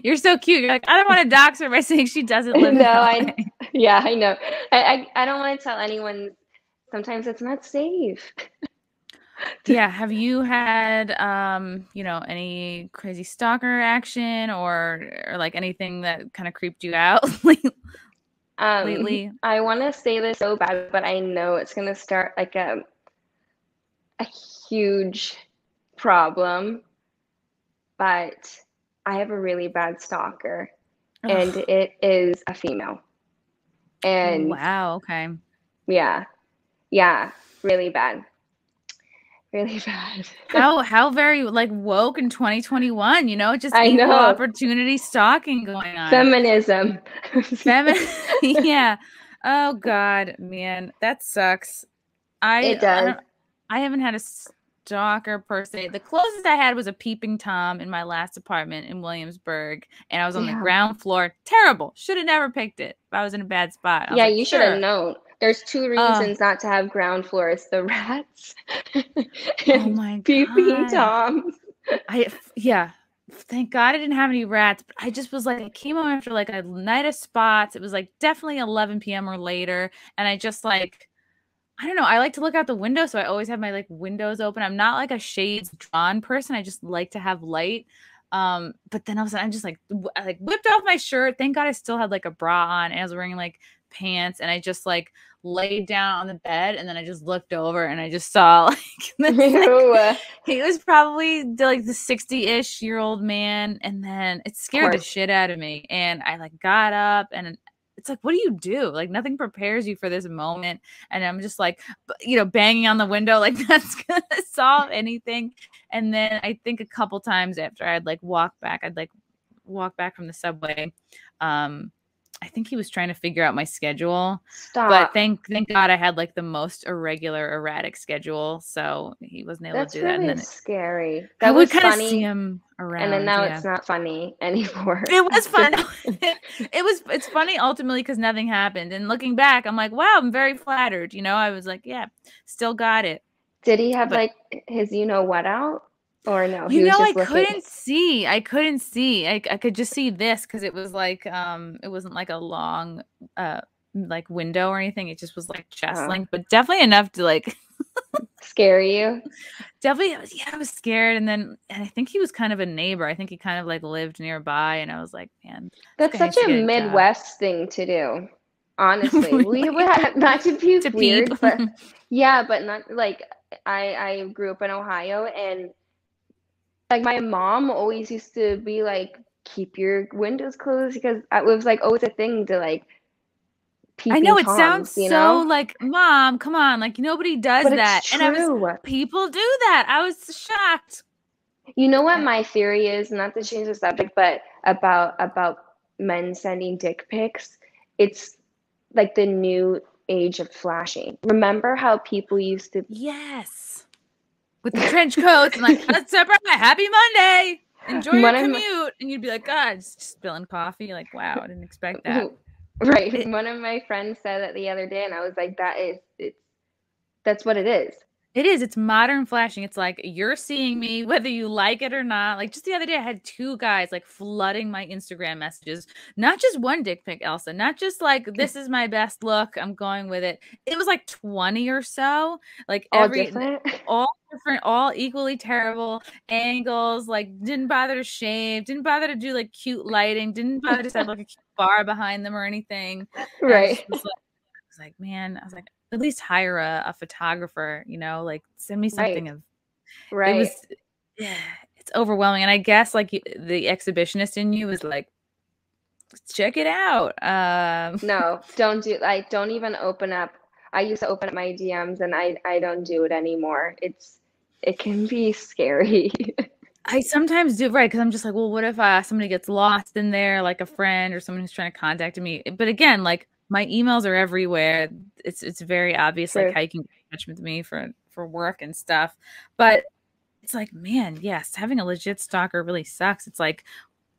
You're so cute. You're like, I don't want to dox her by saying she doesn't live in LA. Yeah, I know. I don't want to tell anyone. Sometimes it's not safe. Yeah. Have you had, any crazy stalker action or like anything that kind of creeped you out lately? I want to say this so bad, but I know it's gonna start like a huge problem. But I have a really bad stalker, and it is a female. And wow. Okay. yeah, really bad. Really bad. How very like woke in 2021, just I equal know. opportunity stalking going on. Feminism. Yeah. Oh God, man, that sucks. It does. I haven't had a stalker per se. The closest I had was a peeping Tom in my last apartment in Williamsburg, and I was on the ground floor. Terrible. Should have never picked it. If I was in a bad spot. Yeah, you should have known. There's two reasons not to have ground floors: the rats and oh my peeping Toms. Thank God I didn't have any rats, but I just was like, I came home after like a night of spots. It was like definitely 11 p.m. or later. And I just like, I don't know. I like to look out the window. So I always have my like windows open. I'm not like a shades drawn person. I just like to have light. But then all of a sudden I'm just like, I like whipped off my shirt. Thank God I still had like a bra on and I was wearing like pants and I just like laid down on the bed and then I just looked over and I just saw like he was probably like the 60-ish-year-old man, and then it scared the shit out of me and I like got up and it's like, what do you do? Like nothing prepares you for this moment, and I'm just like, banging on the window like that's gonna solve anything. And then I think a couple times after I'd walk back from the subway, I think he was trying to figure out my schedule. Stop. But thank God I had like the most irregular, erratic schedule, so he wasn't able to do that. And then scary. I would kind of see him around, and then now it's not funny anymore. It was fun. It's funny ultimately because nothing happened. And looking back, I'm like, wow, I'm very flattered. I was like, yeah, still got it. Did he have like his what out? Or no, I couldn't see. I could just see this because it was like it wasn't like a long like window or anything. It just was like chest length, but definitely enough to like scare you. Definitely, I was scared. And I think he was kind of a neighbor. I think he kind of like lived nearby, and I was like, man, that's such a Midwest thing to do. Honestly, really? We would have, not to be weird, but yeah, but not like I grew up in Ohio and. Like my mom always used to be like, keep your windows closed because it was like always a thing to like peeping I know it Toms, sounds so like, Mom, come on, like nobody does that. It's true. And people do that. I was shocked. You know what my theory is, not to change the subject, but about men sending dick pics. It's like the new age of flashing. Remember how people used to with the trench coats and like, let's celebrate my happy Monday. Enjoy your commute. And you'd be like, God, just spilling coffee. Like, wow, I didn't expect that. Right. One of my friends said that the other day, and I was like, that's what it is. It is. It's modern flashing. It's like you're seeing me whether you like it or not. Like just the other day, I had 2 guys like flooding my Instagram messages. Not just one dick pic, Elsa. Not just like, this is my best look, I'm going with it. It was like 20 or so. Like all different, all equally terrible angles. Like didn't bother to shave. Didn't bother to do like cute lighting. Didn't bother to set like a cute bar behind them or anything. Right. I was like, man. I was like, at least hire a photographer, like send me something of right. It was, it's overwhelming. And I guess like the exhibitionist in you is like, check it out. No, don't even open up. I used to open up my DMs and I don't do it anymore. It can be scary. I sometimes do, right? Because I'm just like, well, what if somebody gets lost in there, like a friend or someone who's trying to contact me? But again, like my emails are everywhere. It's very obvious, like how you can get in touch with me for work and stuff. But it's like, man, yes, having a legit stalker really sucks. It's like,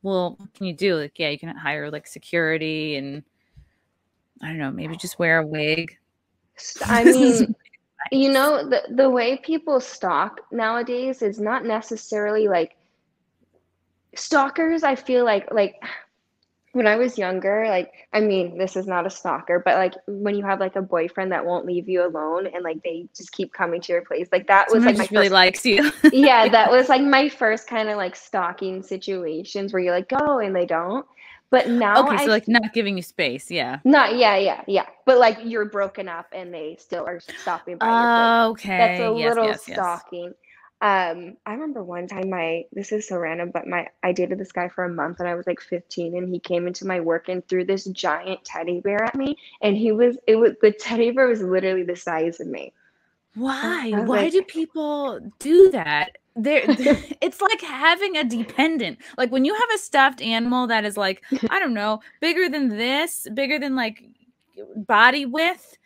well, what can you do? Like, yeah, you can hire like security and I don't know, maybe just wear a wig. I mean, the way people stalk nowadays is not necessarily like Stalkers, I feel like when I was younger, like, I mean, this is not a stalker, but like when you have like a boyfriend that won't leave you alone and like they just keep coming to your place, like that was Someone like my just really first, likes you. yeah, that was like my first kind of like stalking situations where you're like, go and they don't. But now Okay, so like not giving you space, yeah. not, yeah. But like you're broken up and they still are stopping by your place. That's a Okay, little yes. stalking. I remember one time this is so random, but I dated this guy for a month and I was like 15 and he came into my work and threw this giant teddy bear at me and the teddy bear was literally the size of me. Why? I was Why like, do people do that? It's like having a dependent. Like when you have a stuffed animal that is like, I don't know, bigger than like body width.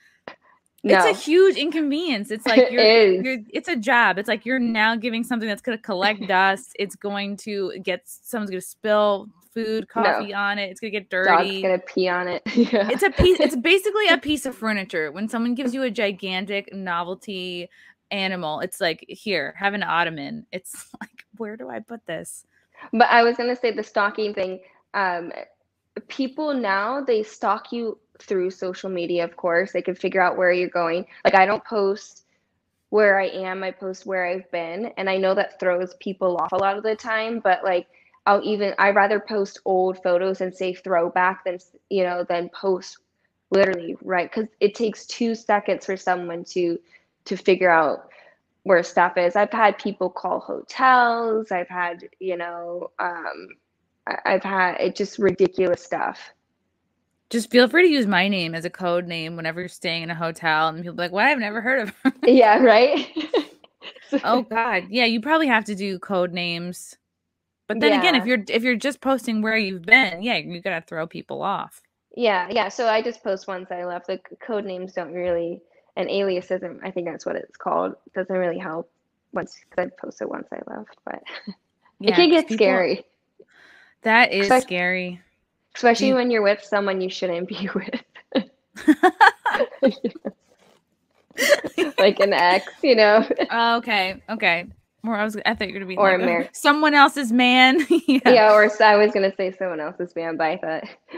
It's a huge inconvenience. It's like it's a job. It's like you're now giving something that's going to collect dust. It's going to someone's going to spill food, coffee on it. It's going to get dirty. Dog's going to pee on it. Yeah. It's basically a piece of furniture. When someone gives you a gigantic novelty animal, it's like, here, have an ottoman. It's like, where do I put this? But I was going to say the stalking thing. People now, they stalk you through social media, of course. They can figure out where you're going. Like, I don't post where I am, I post where I've been. And I know that throws people off a lot of the time, but like I'd rather post old photos and say throwback than post literally, right? Because it takes 2 seconds for someone to figure out where stuff is. I've had people call hotels. I've had, I've had just ridiculous stuff. Just feel free to use my name as a code name whenever you're staying in a hotel and people be like, what? I've never heard of her. Yeah, right? Oh God. Yeah, you probably have to do code names. But then again, if you're just posting where you've been, yeah, you gotta throw people off. Yeah. So I just post once I left. The code names don't really, an alias isn't, I think that's what it's called. It doesn't really help because I posted once I left, but it can get scary. That is scary. Especially when you're with someone you shouldn't be with. Like an ex, Okay. Or I thought you were gonna be or like, someone else's man. Yeah, or I was gonna say someone else's man, but I thought